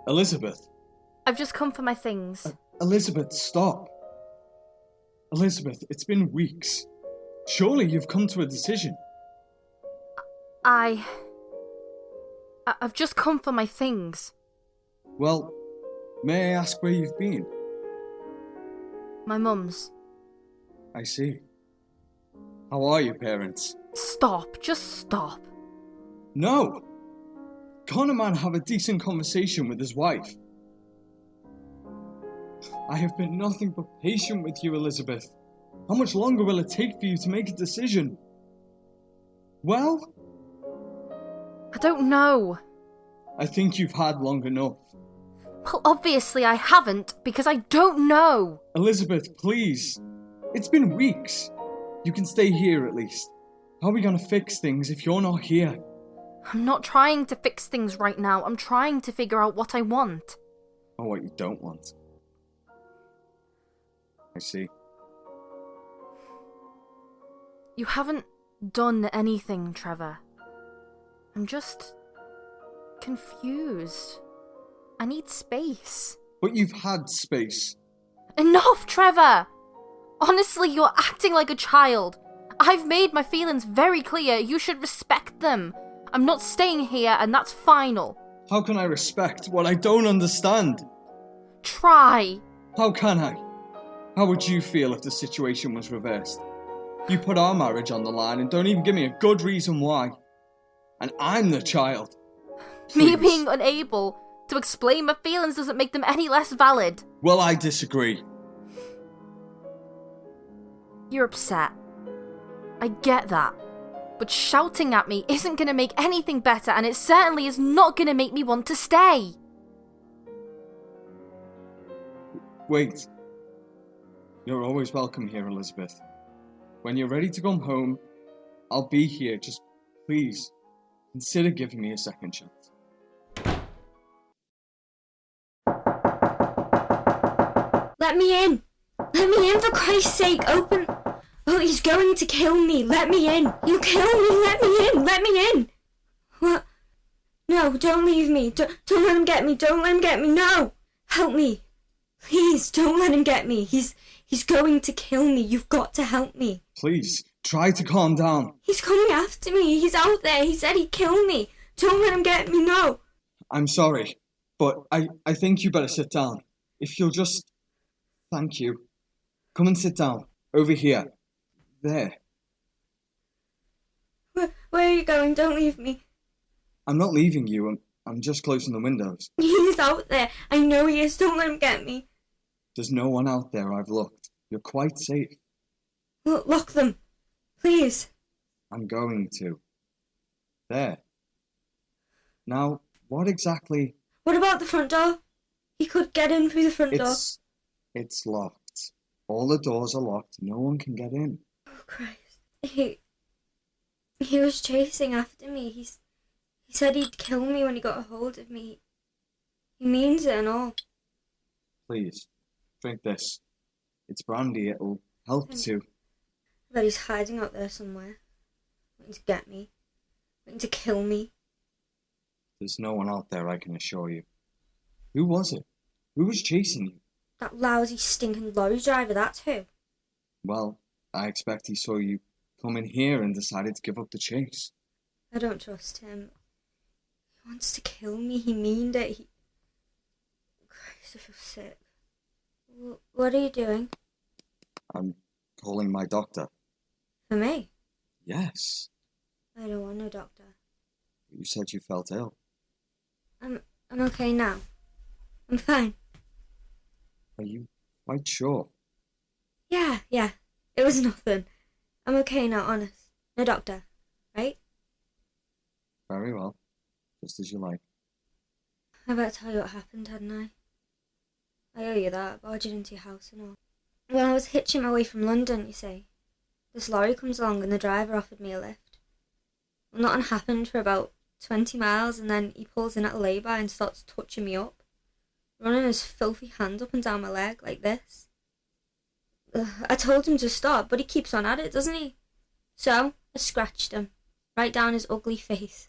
Elizabeth. I've just come for my things. Elizabeth, stop. Elizabeth, it's been weeks. Surely you've come to a decision. I've just come for my things. Well, may I ask where you've been? My mum's. I see. How are your parents? Stop, just stop. No! Can't a man have a decent conversation with his wife? I have been nothing but patient with you, Elizabeth. How much longer will it take for you to make a decision? Well? I don't know. I think you've had long enough. Well, obviously I haven't, because I don't know. Elizabeth, please. It's been weeks. You can stay here at least. How are we going to fix things if you're not here? I'm not trying to fix things right now. I'm trying to figure out what I want. Or what you don't want. I see. You haven't done anything, Trevor. I'm just confused. I need space. But you've had space. Enough, Trevor! Honestly, you're acting like a child. I've made my feelings very clear. You should respect them. I'm not staying here, and that's final. How can I respect what I don't understand? Try. How can I? How would you feel if the situation was reversed? You put our marriage on the line and don't even give me a good reason why. And I'm the child. Me Please. being unable to explain my feelings doesn't make them any less valid. Well, I disagree. You're upset. I get that. But shouting at me isn't going to make anything better, and it certainly is not going to make me want to stay. Wait. You're always welcome here, Elizabeth. When you're ready to come home, I'll be here. Just please, consider giving me a second chance. Let me in! Let me in, for Christ's sake! Open! Oh, he's going to kill me! Let me in! He'll kill me! Let me in! Let me in! What? No, don't leave me! Don't let him get me! Don't let him get me! No! Help me! Please, don't let him get me! He's going to kill me! You've got to help me! Please, try to calm down. He's coming after me! He's out there! He said he'd kill me! Don't let him get me! No! I'm sorry, but I think you better sit down. If you'll just... Thank you. Come and sit down. Over here. There. Where are you going? Don't leave me. I'm not leaving you. I'm just closing the windows. He's out there. I know he is. Don't let him get me. There's no one out there. I've looked. You're quite safe. Lock them. Please. I'm going to. There. Now, what exactly... What about the front door? He could get in through the front door. It's locked. All the doors are locked. No one can get in. Oh, Christ. He was chasing after me. He said he'd kill me when he got a hold of me. He means it and all. Please, drink this. It's brandy. It'll help too. But he's hiding out there somewhere. Waiting to get me. Waiting to kill me. There's no one out there, I can assure you. Who was it? Who was chasing you? That lousy, stinking lorry driver, that's who. Well, I expect he saw you come in here and decided to give up the chase. I don't trust him. He wants to kill me. He meaned it. Christ, I feel sick. What are you doing? I'm calling my doctor. For me? Yes. I don't want no doctor. You said you felt ill. I'm okay now. I'm fine. Are you quite sure? Yeah. It was nothing. I'm okay now, honest. No doctor, right? Very well. Just as you like. I better tell you what happened, hadn't I? I owe you that. I barged into your house and all. When I was hitching my way from London, you see, this lorry comes along and the driver offered me a lift. Well, nothing happened for about 20 miles and then he pulls in at a lay-by and starts touching me up. Running his filthy hand up and down my leg like this. I told him to stop, but he keeps on at it, doesn't he? So, I scratched him, right down his ugly face.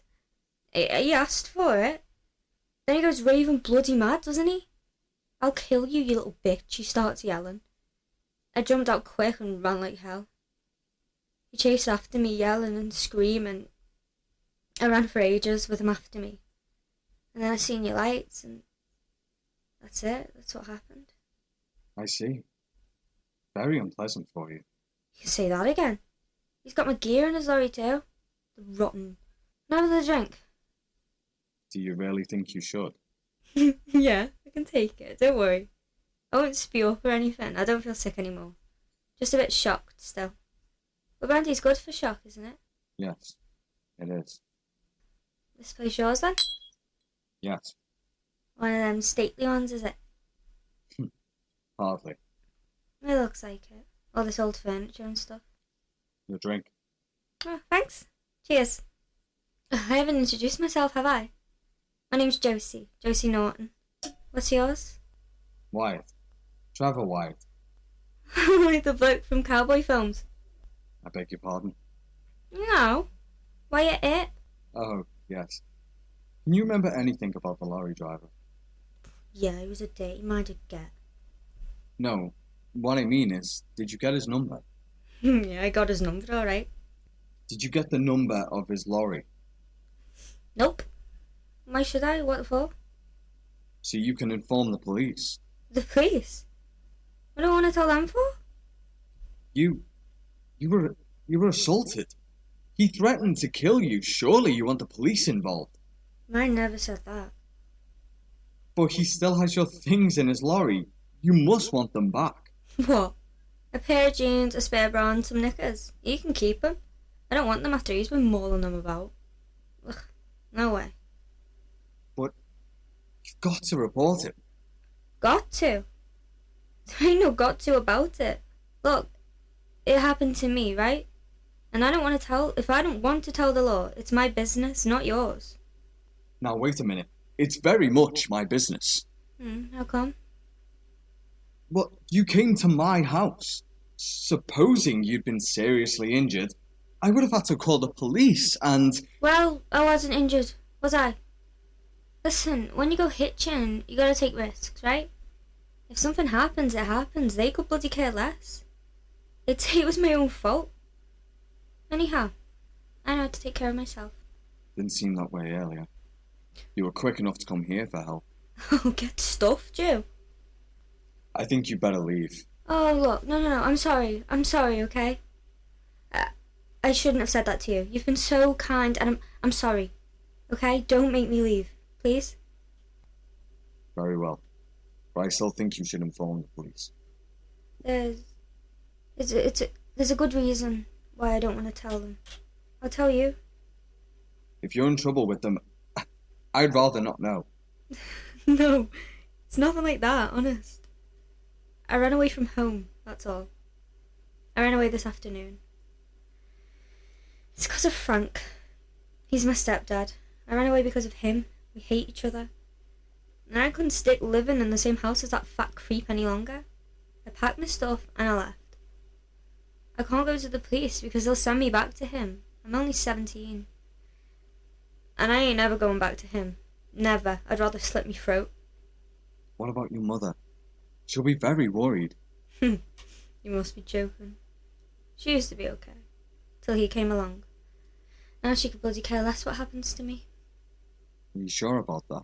He asked for it. Then he goes raving bloody mad, doesn't he? I'll kill you, you little bitch, he starts yelling. I jumped out quick and ran like hell. He chased after me, yelling and screaming. I ran for ages with him after me. And then I seen your lights, and that's it. That's what happened. I see. Very unpleasant for you. You can say that again. He's got my gear in his lorry too. The rotten. Now with a drink. Do you really think you should? Yeah, I can take it. Don't worry. I won't spew up or anything. I don't feel sick anymore. Just a bit shocked still. But brandy's good for shock, isn't it? Yes, it is. This place yours then? Yes. One of them stately ones, is it? Hardly. It looks like it. All this old furniture and stuff. Your drink. Oh, thanks. Cheers. I haven't introduced myself, have I? My name's Josie. Josie Norton. What's yours? Wyatt. Trevor Wyatt. Like the bloke from cowboy films. I beg your pardon? No. Wyatt it? Oh, yes. Can you remember anything about the lorry driver? Yeah, he was a dirty-minded get. No. What I mean is, did you get his number? Yeah, I got his number, alright. Did you get the number of his lorry? Nope. Why should I? What for? So you can inform the police. The police? What do I want to tell them for? You were assaulted. He threatened to kill you. Surely you want the police involved. Mine never said that. But he still has your things in his lorry. You must want them back. What? A pair of jeans, a spare bra and some knickers. You can keep them. I don't want them after he's been mauling them about. Ugh, no way. But you've got to report it. Got to? There ain't no got to about it. Look, it happened to me, right? And I don't want to tell. If I don't want to tell the law, it's my business, not yours. Now wait a minute. It's very much my business. How come? But you came to my house. Supposing you'd been seriously injured, I would have had to call the police and... Well, I wasn't injured, was I? Listen, when you go hitching, you gotta take risks, right? If something happens, it happens. They could bloody care less. They'd say it was my own fault. Anyhow, I know how to take care of myself. Didn't seem that way earlier. You were quick enough to come here for help. Oh, get stuffed, you. I think you better leave. Oh, look, no, I'm sorry, okay? I shouldn't have said that to you. You've been so kind, and I'm sorry, okay? Don't make me leave, please? Very well. But I still think you should inform the police. There's a good reason why I don't want to tell them. I'll tell you. If you're in trouble with them, I'd rather not know. No, it's nothing like that, honest. I ran away from home, that's all. I ran away this afternoon. It's because of Frank. He's my stepdad. I ran away because of him. We hate each other. And I couldn't stick living in the same house as that fat creep any longer. I packed my stuff and I left. I can't go to the police because they'll send me back to him. I'm only 17. And I ain't never going back to him. Never. I'd rather slit me throat. What about your mother? She'll be very worried. You must be joking. She used to be okay. Till he came along. Now she could bloody care less what happens to me. Are you sure about that?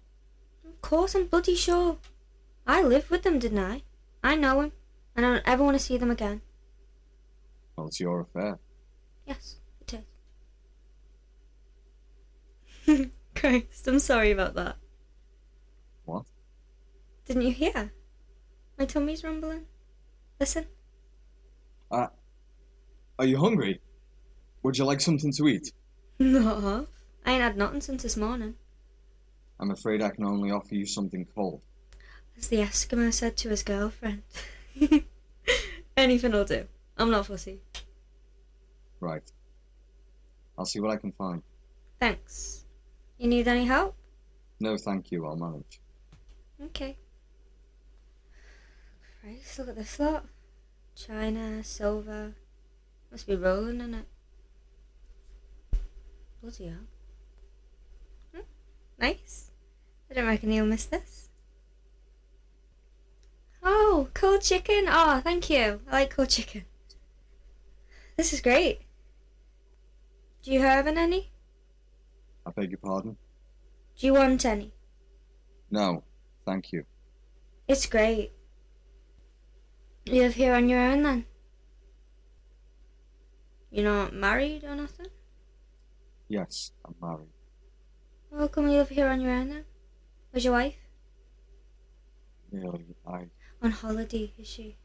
Of course I'm bloody sure. I lived with them, didn't I? I know him. And I don't ever want to see them again. Well, it's your affair. Yes, it is. Christ, I'm sorry about that. What? Didn't you hear? My tummy's rumbling. Listen. Are you hungry? Would you like something to eat? Not half. I ain't had nothing since this morning. I'm afraid I can only offer you something cold. As the Eskimo said to his girlfriend. Anything'll do. I'm not fussy. Right. I'll see what I can find. Thanks. You need any help? No, thank you. I'll manage. Okay. Christ, look at this lot. China, silver. Must be rolling in it. Bloody hell. Nice. I don't reckon you'll miss this. Oh, cold chicken. Oh, thank you. I like cold chicken. This is great. Do you have any? I beg your pardon? Do you want any? No, thank you. It's great. You live here on your own then? You're not married or nothing? Yes, I'm married. How come you live here on your own then? Where's your wife? Really, On holiday, is she?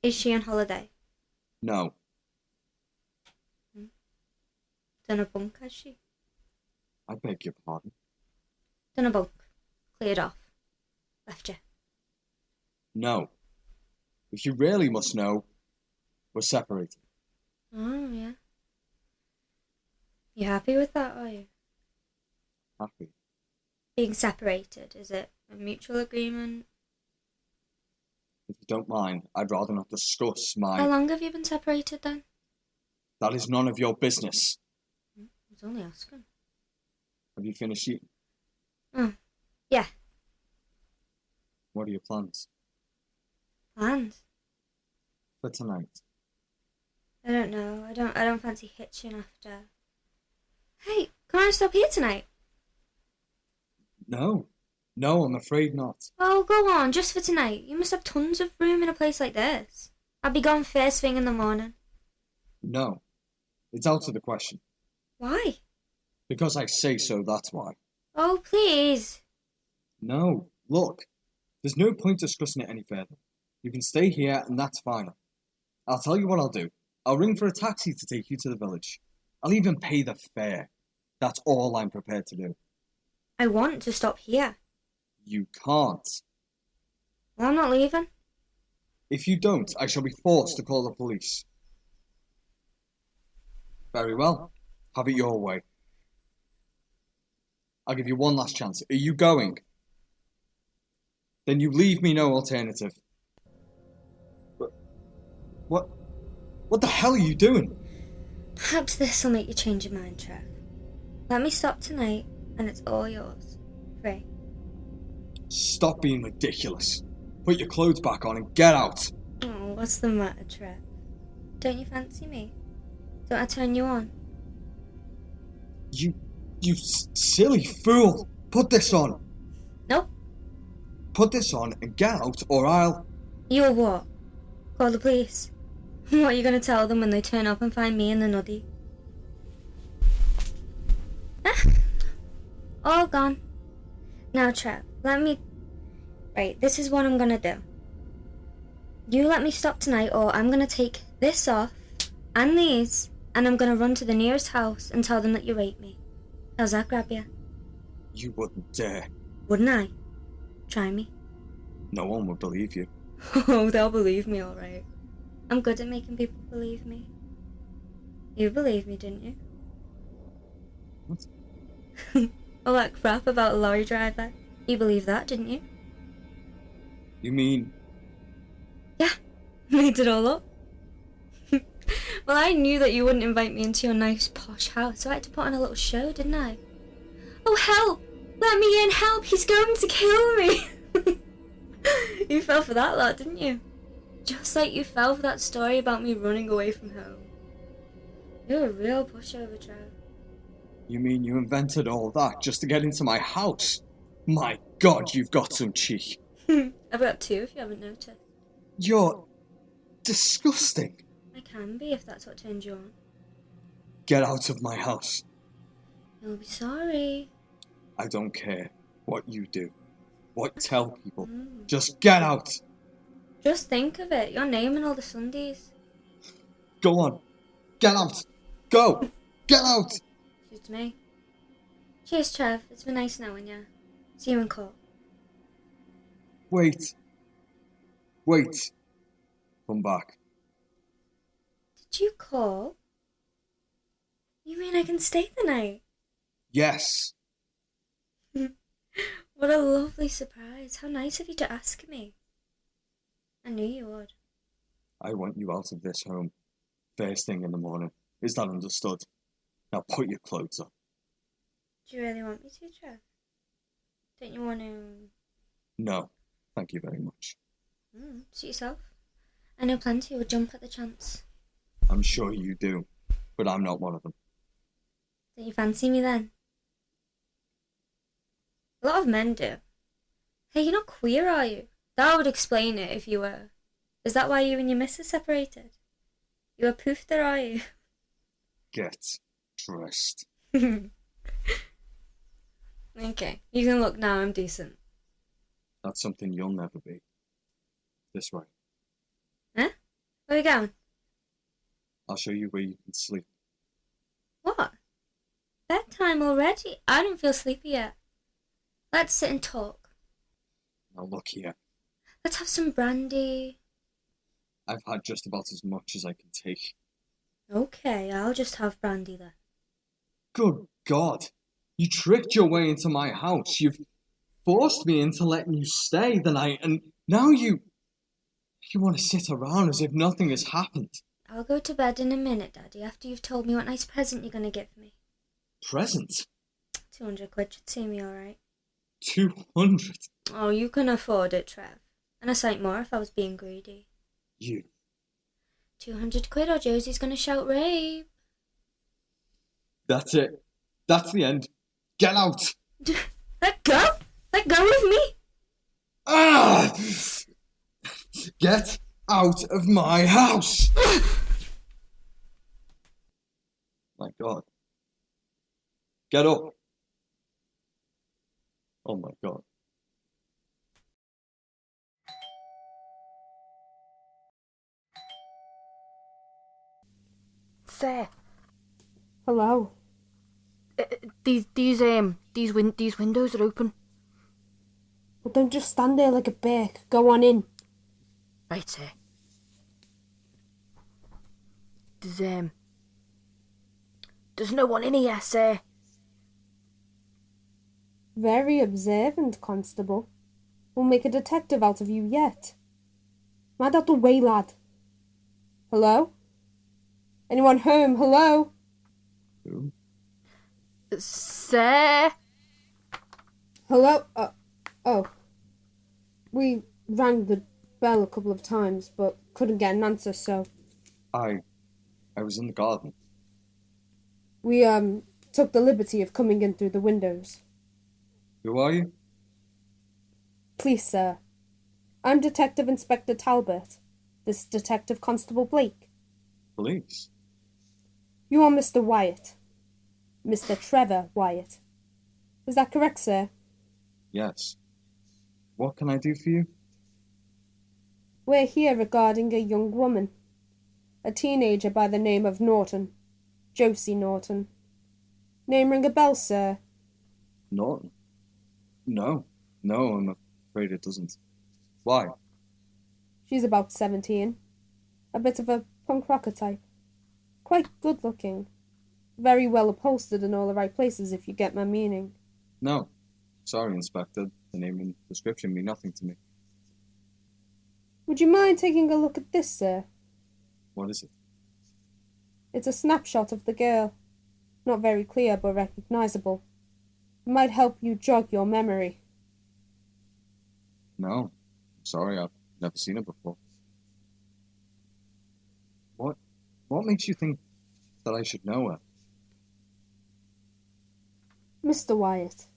Is she on holiday? No. Done a bunk, has she? I beg your pardon? Done a bunk. Cleared off. Left you. No. If you really must know, we're separated. Oh, yeah. You happy with that, are you? Happy? Being separated, is it a mutual agreement? If you don't mind, I'd rather not discuss my... How long have you been separated then? That is none of your business. I was only asking. Have you finished eating? Oh, yeah. What are your plans? Plans? For tonight? I don't know. I don't fancy hitching after. Hey, can I stop here tonight? No. No, I'm afraid not. Oh, go on, just for tonight. You must have tons of room in a place like this. I'll be gone first thing in the morning. No. It's out of the question. Why? Because I say so, that's why. Oh, please. No. Look. There's no point discussing it any further. You can stay here and that's fine. I'll tell you what I'll do. I'll ring for a taxi to take you to the village. I'll even pay the fare. That's all I'm prepared to do. I want to stop here. You can't. Well, I'm not leaving. If you don't, I shall be forced to call the police. Very well. Have it your way. I'll give you one last chance. Are you going? Then you leave me no alternative. What the hell are you doing? Perhaps this will make you change your mind, Trev. Let me stop tonight, and it's all yours. Free. Stop being ridiculous. Put your clothes back on and get out. Oh, what's the matter, Trev? Don't you fancy me? Don't I turn you on? You silly fool. Put this on. Nope. Put this on and get out or I'll... You'll what? Call the police? What are you going to tell them when they turn up and find me in the nuddy? Ah, all gone. Now, Trev, let me... Right, this is what I'm going to do. You let me stop tonight or I'm going to take this off and these and I'm going to run to the nearest house and tell them that you raped me. How's that grab you? You wouldn't dare. Wouldn't I? Try me. No one would believe you. Oh, they'll believe me, alright. I'm good at making people believe me. You believed me, didn't you? What? All that crap about a lorry driver. You believed that, didn't you? You mean... Yeah, made it all up. Well, I knew that you wouldn't invite me into your nice posh house, so I had to put on a little show, didn't I? Oh, help! Let me in, help! He's going to kill me! You fell for that lot, didn't you? Just like you fell for that story about me running away from home. You're a real pushover, Trev. You mean you invented all that just to get into my house? My God, you've got some cheek. I've got two if you haven't noticed. You're... disgusting. I can be if that's what turns you on. Get out of my house. You'll be sorry. I don't care what you do. What tell people. Just get out. Just think of it. Your name and all the Sundays. Go on. Get out. Go. Get out. Suits me. Cheers, Trev. It's been nice knowing you. See you in court. Wait. Wait. Come back. Did you call? You mean I can stay the night? Yes. What a lovely surprise. How nice of you to ask me. I knew you would. I want you out of this home. First thing in the morning. Is that understood? Now put your clothes on. Do you really want me to, Trev? Don't you want to... No, thank you very much. Suit yourself. I know plenty would jump at the chance. I'm sure you do, but I'm not one of them. Don't you fancy me then? A lot of men do. Hey, you're not queer, are you? That would explain it if you were. Is that why you and your missus separated? You a poofter, are you? Get dressed. Okay, you can look now, I'm decent. That's something you'll never be. This way. Huh? Where are we going? I'll show you where you can sleep. What? Bedtime already? I don't feel sleepy yet. Let's sit and talk. Now look here. Let's have some brandy. I've had just about as much as I can take. Okay, I'll just have brandy then. Good God! You tricked your way into my house. You've forced me into letting you stay the night, and now you want to sit around as if nothing has happened. I'll go to bed in a minute, Daddy, after you've told me what nice present you're going to give me. Present? 200 quid should see me alright. 200? Oh, you can afford it, Trev. And a sight more if I was being greedy. You. 200 quid or Josie's going to shout rape. That's it. That's the end. Get out! Let go! Let go of me! Ah! Get out of my house! My God. Get up. Oh my God. Sir, Hello. these windows are open. Well, don't just stand there like a beck. Go on in. Right, sir. There's no one in here, sir. Very observant, Constable. We'll make a detective out of you yet. Mad out the way, lad. Hello? Anyone home? Hello? Who? Sir? Hello? Oh. We rang the bell a couple of times, but couldn't get an answer, so... I was in the garden. We, took the liberty of coming in through the windows. Who are you? Please, sir. I'm Detective Inspector Talbot. This is Detective Constable Blake. Police. You are Mr. Wyatt. Mr. Trevor Wyatt. Is that correct, sir? Yes. What can I do for you? We're here regarding a young woman. A teenager by the name of Norton. Josie Norton. Name ring a bell, sir? Norton? No, I'm afraid it doesn't. Why? She's about 17. A bit of a punk rocker type. Quite good looking. Very well upholstered in all the right places, if you get my meaning. No. Sorry, Inspector. The name and description mean nothing to me. Would you mind taking a look at this, sir? What is it? It's a snapshot of the girl. Not very clear, but recognizable. It might help you jog your memory. No. Sorry, I've never seen her before. What makes you think that I should know her? Mr. Wyatt,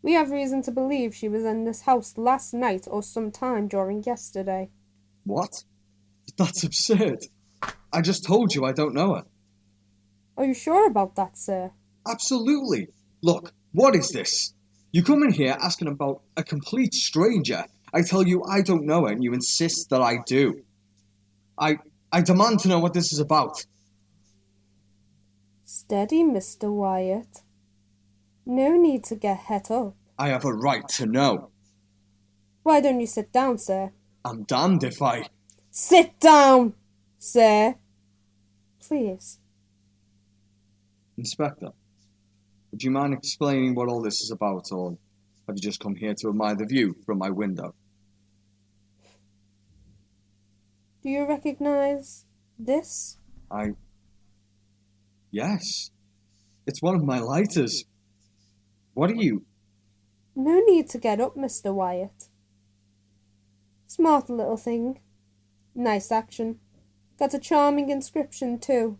we have reason to believe she was in this house last night or some time during yesterday. What? That's absurd. I just told you I don't know her. Are you sure about that, sir? Absolutely. Look, what is this? You come in here asking about a complete stranger. I tell you I don't know her, and you insist that I do. I demand to know what this is about. Steady, Mr. Wyatt. No need to get het up. I have a right to know. Why don't you sit down, sir? I'm damned if I... Sit down, sir. Please. Inspector, would you mind explaining what all this is about, or have you just come here to admire the view from my window? Do you recognize this? Yes. It's one of my lighters. What are you? No need to get up, Mr. Wyatt. Smart little thing. Nice action. Got a charming inscription, too.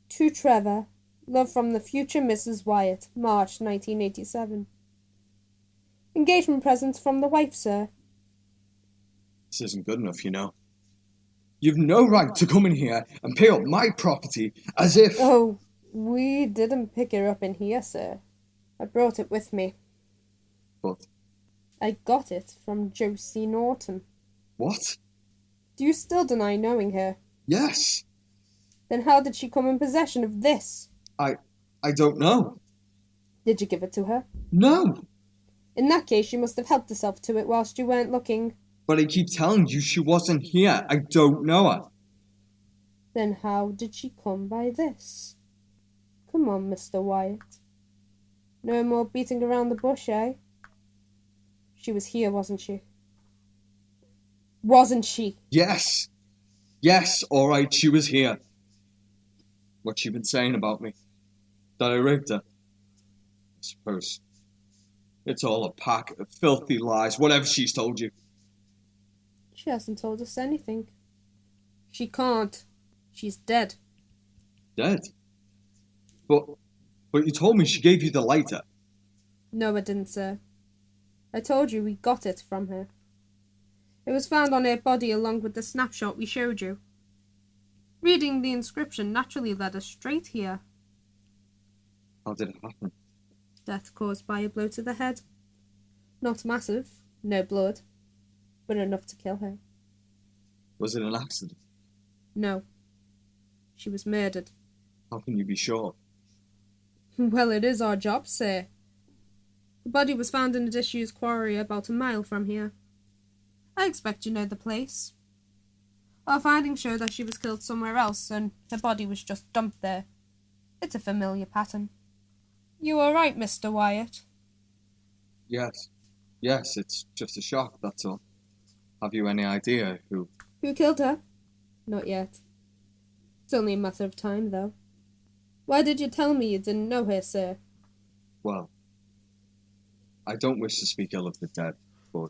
To Trevor, love from the future Mrs. Wyatt, March 1987. Engagement presents from the wife, sir. This isn't good enough, you know. You've no right to come in here and pay up my property as if... Oh, we didn't pick her up in here, sir. I brought it with me. But... I got it from Josie Norton. What? Do you still deny knowing her? Yes. Then how did she come in possession of this? I don't know. Did you give it to her? No. In that case, she must have helped herself to it whilst you weren't looking. But I keep telling you she wasn't here. I don't know her. Then how did she come by this? Come on, Mr. Wyatt. No more beating around the bush, eh? She was here, wasn't she? Wasn't she? Yes. Yes, all right, she was here. What's she been saying about me? That I raped her? I suppose. It's all a pack of filthy lies, whatever she's told you. She hasn't told us anything. She can't. She's dead. Dead? But you told me she gave you the lighter. No, I didn't, sir. I told you we got it from her. It was found on her body along with the snapshot we showed you. Reading the inscription naturally led us straight here. How did it happen? Death caused by a blow to the head. Not massive, no blood, but enough to kill her. Was it an accident? No. She was murdered. How can you be sure? Well, it is our job, sir. The body was found in a disused quarry about a mile from here. I expect you know the place. Our findings show that she was killed somewhere else and her body was just dumped there. It's a familiar pattern. You all right, Mr. Wyatt? Yes. Yes, it's just a shock, that's all. Have you any idea who... Who killed her? Not yet. It's only a matter of time, though. Why did you tell me you didn't know her, sir? Well, I don't wish to speak ill of the dead, but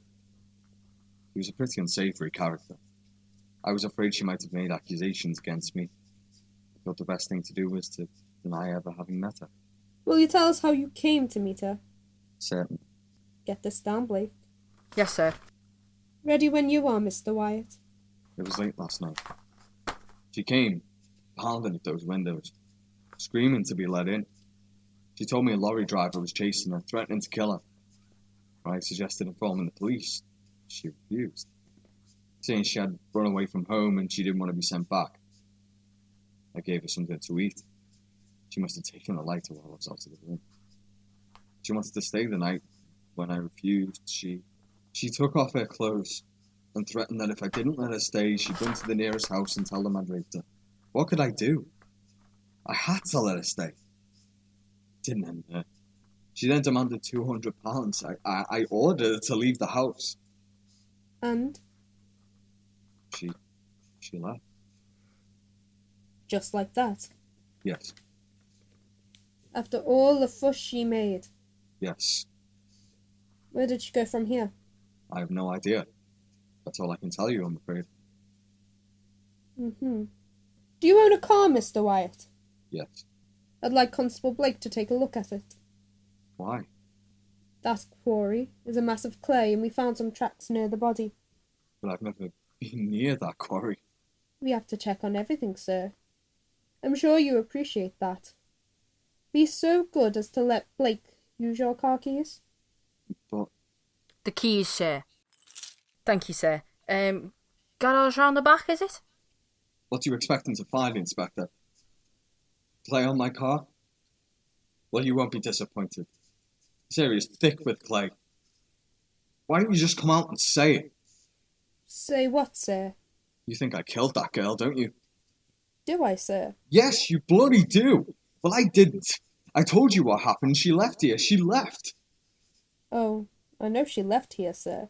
he was a pretty unsavoury character. I was afraid she might have made accusations against me. I thought the best thing to do was to deny ever having met her. Will you tell us how you came to meet her? Certain. Get this down, Blake. Yes, sir. Ready when you are, Mr. Wyatt. It was late last night. She came, pounding at those windows, screaming to be let in. She told me a lorry driver was chasing her, threatening to kill her. I suggested informing the police. She refused, saying she had run away from home and she didn't want to be sent back. I gave her something to eat. She must have taken the lighter while I was out of the room. She wanted to stay the night. When I refused, she took off her clothes and threatened that if I didn't let her stay, she'd run to the nearest house and tell them I'd raped her. What could I do? I had to let her stay. It didn't end there. She then demanded £200. I ordered her to leave the house. And? She left. Just like that? Yes. After all the fuss she made? Yes. Where did she go from here? I have no idea. That's all I can tell you, I'm afraid. Do you own a car, Mr. Wyatt? Yes. I'd like Constable Blake to take a look at it. Why? That quarry is a mass of clay and we found some tracks near the body. But I've never been near that quarry. We have to check on everything, sir. I'm sure you appreciate that. Be so good as to let Blake use your car keys. But... The keys, sir. Thank you, sir. Garage round the back, is it? What do you expect him to find, Inspector? Clay on my car? Well, you won't be disappointed. This area's thick with clay. Why don't you just come out and say it? Say what, sir? You think I killed that girl, don't you? Do I, sir? Yes, you bloody do. Well, I didn't. I told you what happened. She left here. She left. Oh, I know she left here, sir.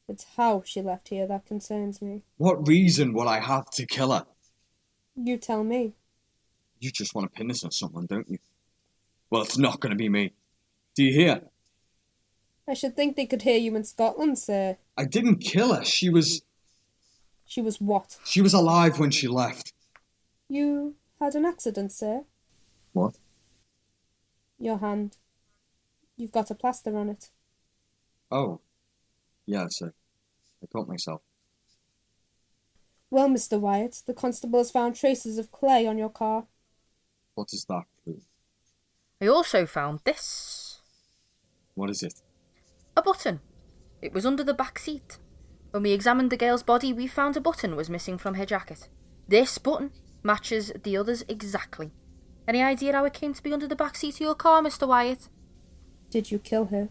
It's how she left here that concerns me. What reason would I have to kill her? You tell me. You just want to pin this on someone, don't you? Well, it's not going to be me. Do you hear? I should think they could hear you in Scotland, sir. I didn't kill her. She was what? She was alive when she left. You had an accident, sir? What? Your hand. You've got a plaster on it. Oh. Yeah, sir. I cut myself. Well, Mr. Wyatt, the constable has found traces of clay on your car. What does that prove? I also found this. What is it? A button. It was under the back seat. When we examined the girl's body, we found a button was missing from her jacket. This button matches the others exactly. Any idea how it came to be under the back seat of your car, Mr. Wyatt? Did you kill her?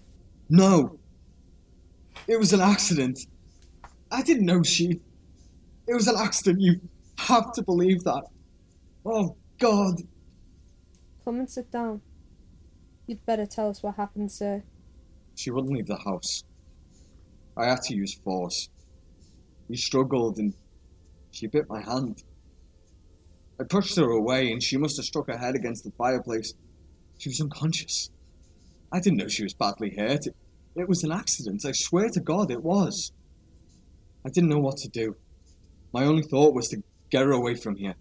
No. It was an accident. I didn't know she... It was an accident. You have to believe that. Oh, God. Come and sit down. You'd better tell us what happened, sir. She wouldn't leave the house. I had to use force. We struggled and she bit my hand. I pushed her away and she must have struck her head against the fireplace. She was unconscious. I didn't know she was badly hurt. It was an accident. I swear to God it was. I didn't know what to do. My only thought was to get her away from here.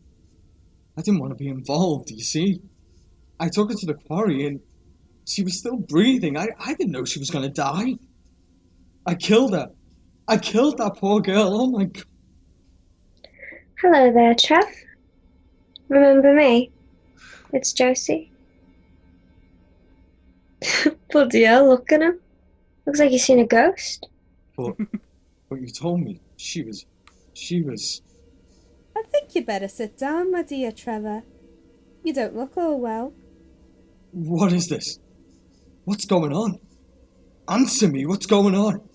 I didn't want to be involved, you see. I took her to the quarry and she was still breathing. I didn't know she was going to die. I killed her. I killed that poor girl. Oh my God. Hello there, Trev. Remember me? It's Josie. Bloody hell, look at him. Looks like you've seen a ghost. But you told me she was... I think you better sit down, my dear Trevor. You don't look all well. What is this? What's going on? Answer me, what's going on?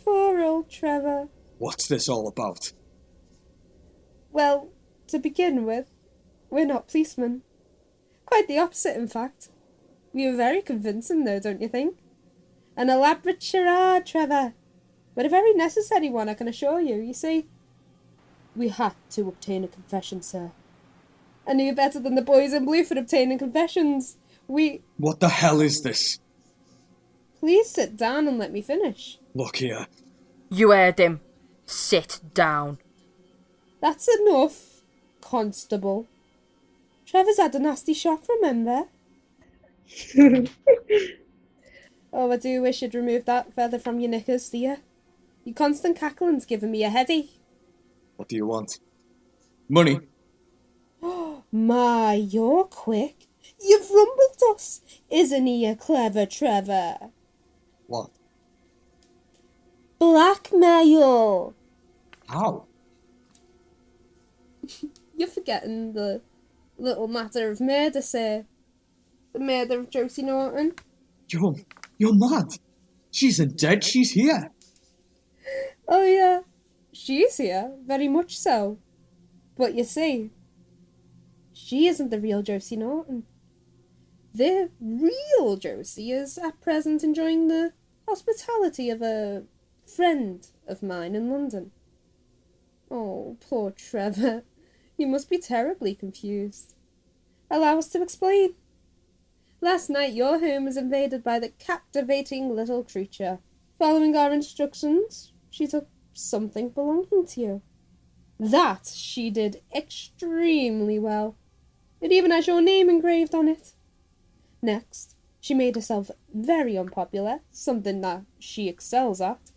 Poor old Trevor. What's this all about? Well, to begin with, we're not policemen. Quite the opposite, in fact. We were very convincing, though, don't you think? An elaborate charade, Trevor. But a very necessary one, I can assure you. You see, we had to obtain a confession, sir. I knew better than the boys in blue for obtaining confessions. What the hell is this? Please sit down and let me finish. Look here. You heard him. Sit down. That's enough, Constable. Trevor's had a nasty shock, remember? Oh, I do wish you'd removed that feather from your knickers, dear. Your constant cackling's giving me a headache. What do you want? Money. My, you're quick. You've rumbled us. Isn't he a clever Trevor? What? Blackmail. How? You're forgetting the little matter of murder, sir. The murder of Josie Norton. You're mad. She isn't dead, she's here. Oh yeah, she's here, very much so. But you see, she isn't the real Josie Norton. The real Josie is at present enjoying the hospitality of a friend of mine in London. Oh, poor Trevor. You must be terribly confused. Allow us to explain. Last night your home was invaded by the captivating little creature. Following our instructions, she took something belonging to you. That she did extremely well. It even has your name engraved on it. Next, she made herself very unpopular, something that she excels at.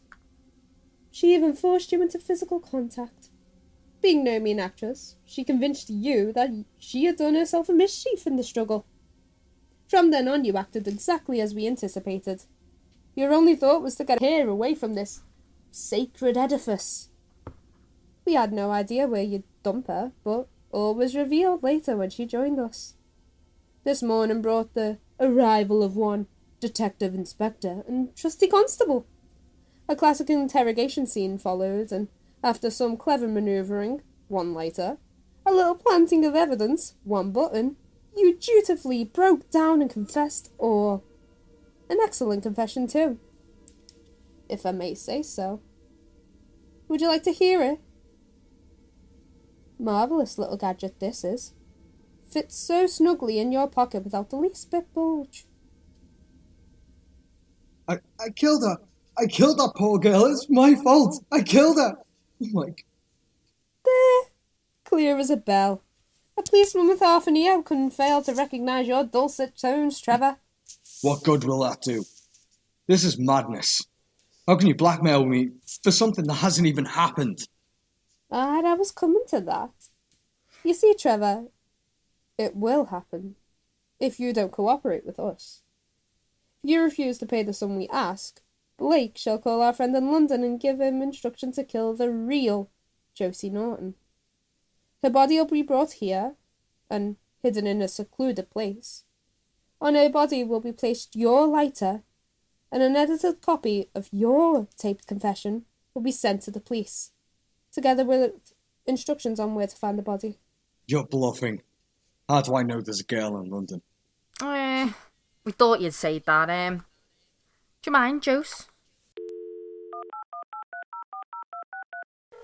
She even forced you into physical contact. Being no mean actress, she convinced you that she had done herself a mischief in the struggle. From then on, you acted exactly as we anticipated. Your only thought was to get her away from this sacred edifice. We had no idea where you'd dump her, but all was revealed later when she joined us. This morning brought the arrival of one detective inspector and trusty constable. A classic interrogation scene followed, and after some clever manoeuvring, one later, a little planting of evidence, one button, you dutifully broke down and confessed, or an excellent confession too, if I may say so. Would you like to hear it? Marvellous little gadget this is. fits so snugly in your pocket without the least bit bulge. I killed her. I killed that poor girl. It's my fault. I killed her. Like, There, clear as a bell. A policeman with half an ear couldn't fail to recognise your dulcet tones, Trevor. what good will that do? This is madness. How can you blackmail me for something that hasn't even happened? I was coming to that. You see, Trevor, it will happen if you don't cooperate with us. If you refuse to pay the sum we ask, Blake shall call our friend in London and give him instruction to kill the real Josie Norton. Her body will be brought here and hidden in a secluded place. On her body will be placed your lighter, and an edited copy of your taped confession will be sent to the police, together with instructions on where to find the body. You're bluffing. How do I know there's a girl in London? We thought you'd say that. Do you mind, Jose?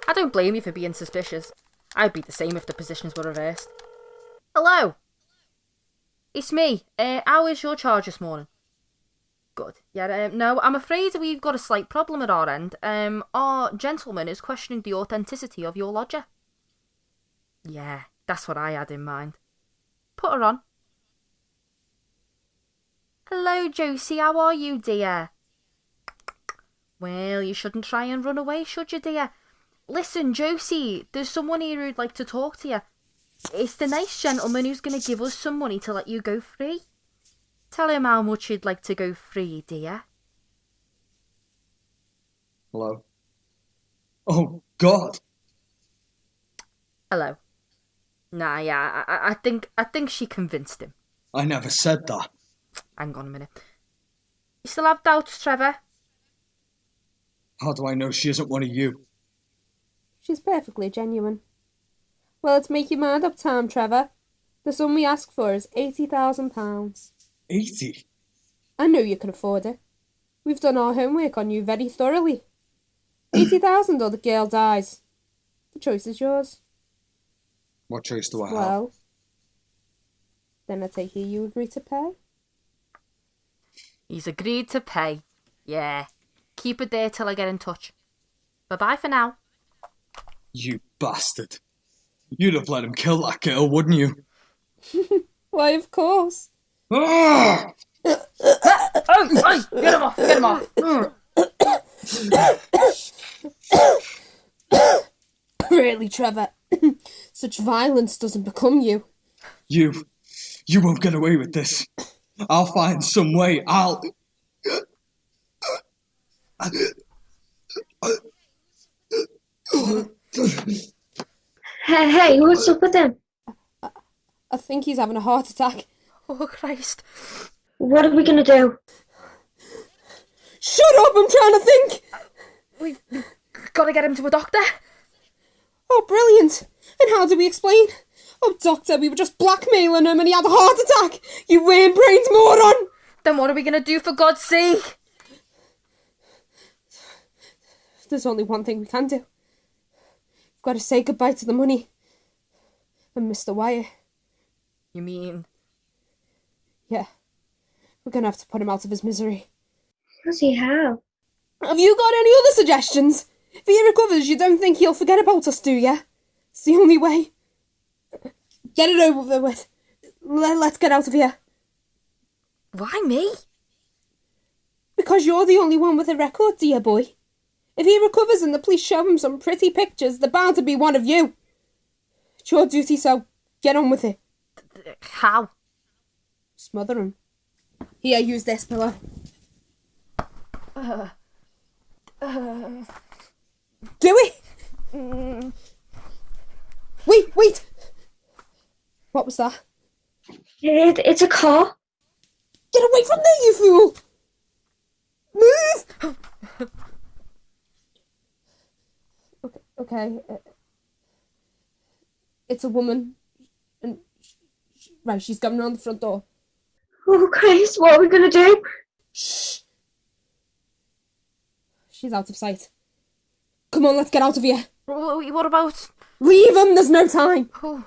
I don't blame you for being suspicious. I'd be the same if the positions were reversed. Hello? It's me. How is your charge this morning? Good. Yeah, no, I'm afraid we've got a slight problem at our end. Our gentleman is questioning the authenticity of your lodger. Yeah, that's what I had in mind. Put her on. Hello, Josie, how are you, dear? Well, you shouldn't try and run away, should you, dear? Listen, Josie, there's someone here who'd like to talk to you. It's the nice gentleman who's going to give us some money to let you go free. Tell him how much you'd like to go free, dear. Hello? Oh, God! Hello. Nah, yeah, I think she convinced him. I never said that. Hang on a minute. You still have doubts, Trevor? How do I know she isn't one of you? She's perfectly genuine. Well, let's make your mind up time, Trevor. The sum we ask for is £80,000. 80? I know you can afford it. We've done our homework on you very thoroughly. 80,000 or the girl dies. The choice is yours. What choice do I have? Well, then I take it you agree to pay? He's agreed to pay. Yeah. Keep it there till I get in touch. Bye-bye for now. You bastard. You'd have let him kill that girl, wouldn't you? Why, of course. Ah! Oh, get him off, get him off. Really, Trevor? Such violence doesn't become you. You won't get away with this. I'll find some way. Hey, what's up with him? I think he's having a heart attack. Oh, Christ. What are we gonna do? Shut up, I'm trying to think! We've got to get him to a doctor. Oh, brilliant! And how do we explain? Oh, doctor, we were just blackmailing him and he had a heart attack! You worm-brained moron! Then what are we going to do, for God's sake? There's only one thing we can do. We've got to say goodbye to the money. And Mr. Wyatt. You mean? Yeah. We're going to have to put him out of his misery. Bloody hell. Have you got any other suggestions? If he recovers, you don't think he'll forget about us, do you? It's the only way. Get it over with. Let's get out of here. Why me? Because you're the only one with a record, dear boy. If he recovers and the police show him some pretty pictures, they're bound to be one of you. It's your duty, so get on with it. How? Smother him. Here, use this pillow. Do it! Wait! What was that? It's a car. Get away from there, you fool! Move! Okay. It's a woman. And right, she's coming around the front door. Oh, Christ, what are we gonna do? Shh! She's out of sight. Come on, let's get out of here. What about? Leave him, there's no time. Oh.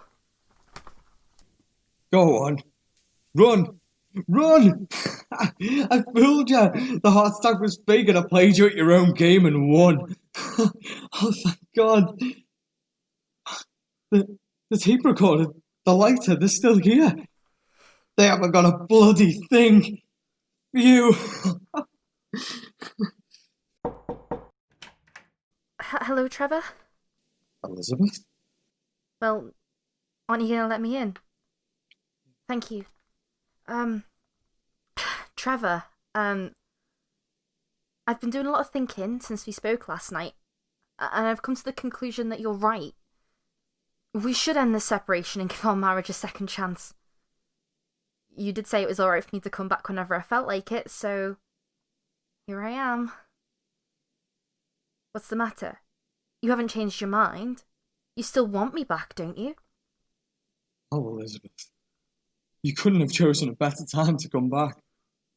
Go on. Run! Run! I fooled you! The heart attack was fake and I played you at your own game and won. Oh, thank God. The tape recorder, the lighter, they're still here. They haven't got a bloody thing. Phew. Hello, Trevor? Elizabeth? Well, aren't you going to let me in? Thank you. Trevor, I've been doing a lot of thinking since we spoke last night, and I've come to the conclusion that you're right. We should end this separation and give our marriage a second chance. You did say it was alright for me to come back whenever I felt like it, so here I am. What's the matter? You haven't changed your mind? You still want me back, don't you? Oh, Elizabeth. You couldn't have chosen a better time to come back.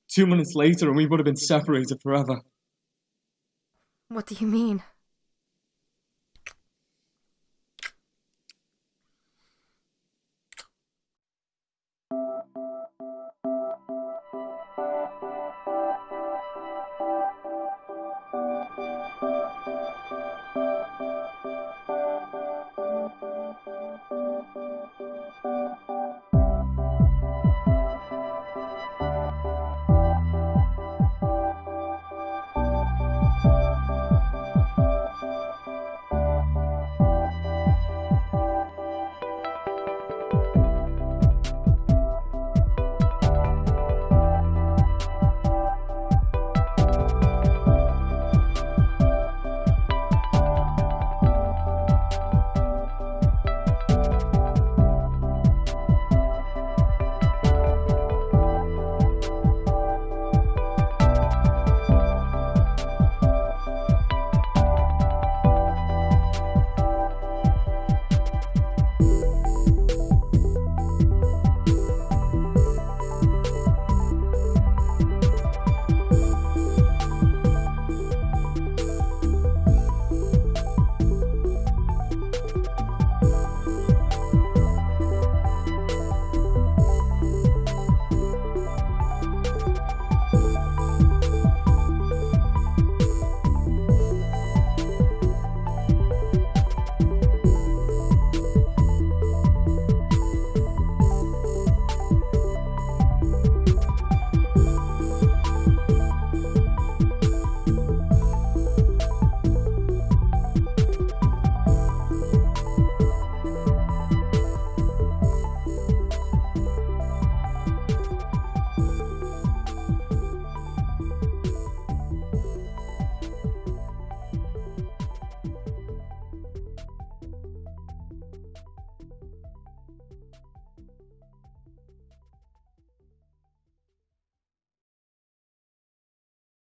2 minutes later and we would have been separated forever. What do you mean?